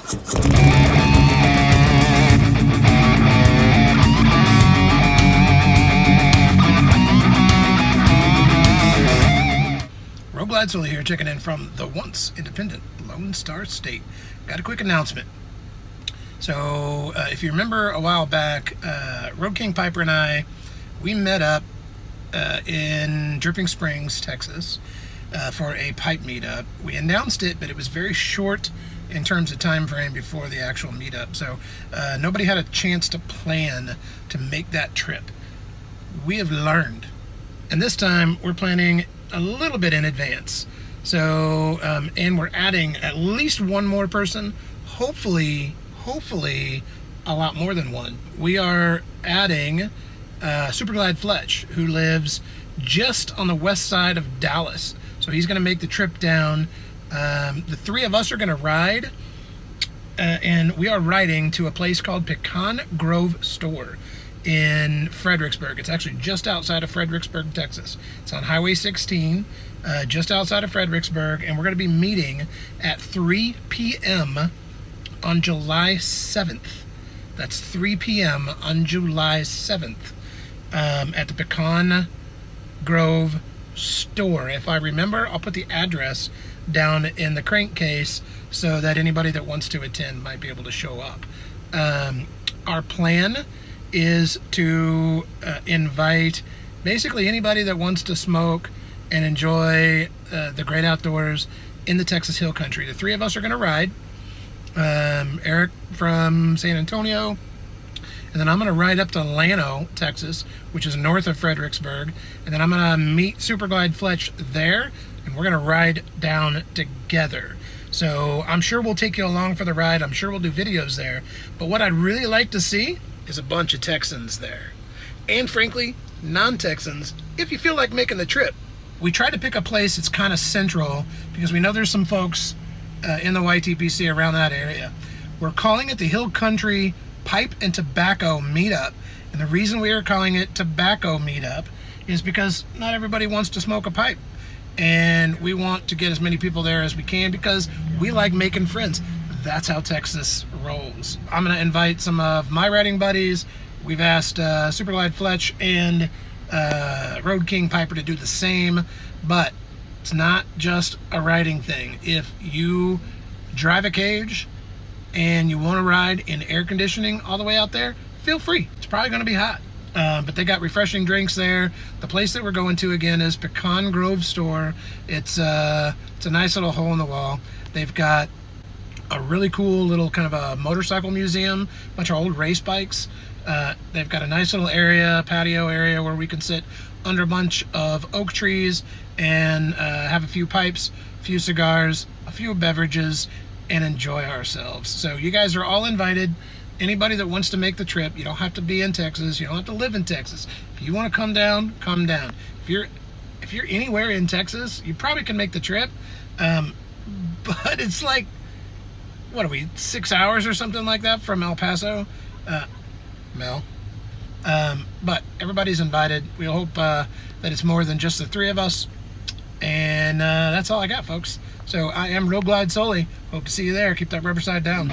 Rogue Glide Sully here, checking in from the once independent Lone Star State. Got a quick announcement. So, if you remember a while back, Road King Piper and I, we met up in Dripping Springs, Texas, for a pipe meetup. We announced it, but it was very short in terms of time frame before the actual meetup. So, nobody had a chance to plan to make that trip. We have learned, and this time we're planning a little bit in advance. So, and we're adding at least one more person, hopefully a lot more than one. We are adding Super Glide Fletch, who lives just on the west side of Dallas. So he's going to make the trip down. The three of us are going to ride, and we are riding to a place called Pecan Grove Store in Fredericksburg. It's actually just outside of Fredericksburg, Texas. It's on Highway 16, just outside of Fredericksburg, and we're going to be meeting at 3 p.m. on July 7th. That's 3 p.m. on July 7th at the Pecan Grove Store. If I remember, I'll put the address down in the crankcase so that anybody that wants to attend might be able to show up. Our plan is to invite basically anybody that wants to smoke and enjoy the great outdoors in the Texas Hill Country. The three of us are going to ride. Eric from San Antonio, and then I'm going to ride up to Llano, Texas, which is north of Fredericksburg, and then I'm going to meet Super Glide Fletch there, and we're going to ride down together. So I'm sure we'll take you along for the ride. I'm sure we'll do videos there, but what I'd really like to see is a bunch of Texans there, and frankly, non-Texans, if you feel like making the trip. We try to pick a place that's kind of central because we know there's some folks in the YTPC around that area. We're calling it the Hill Country Pipe and Tobacco Meetup, and the reason we are calling it Tobacco Meetup is because not everybody wants to smoke a pipe, and we want to get as many people there as we can because we like making friends. That's how Texas rolls. I'm going to invite some of my riding buddies. We've asked Super Glide Fletch and Road King Piper to do the same, but it's not just a riding thing. If you drive a cage and you want to ride in air conditioning all the way out there, feel free. It's probably going to be hot, but they got refreshing drinks there. The place that we're going to again is Pecan Grove Store. It's a nice little hole in the wall. They've got a really cool little kind of a motorcycle museum, a bunch of old race bikes. They've got a nice little area, patio area, where we can sit under a bunch of oak trees and have a few pipes, a few cigars, a few beverages, and enjoy ourselves. So you guys are all invited. Anybody that wants to make the trip, you don't have to be in Texas. You don't have to live in Texas. If you want to come down, come down. If you're anywhere in Texas, you probably can make the trip. But it's like, what are we, 6 hours or something like that from El Paso? Mel. But everybody's invited. We hope that it's more than just the three of us. And that's all I got, folks. So I am Rogue Glide Sully. Hope to see you there. Keep that rubber side down.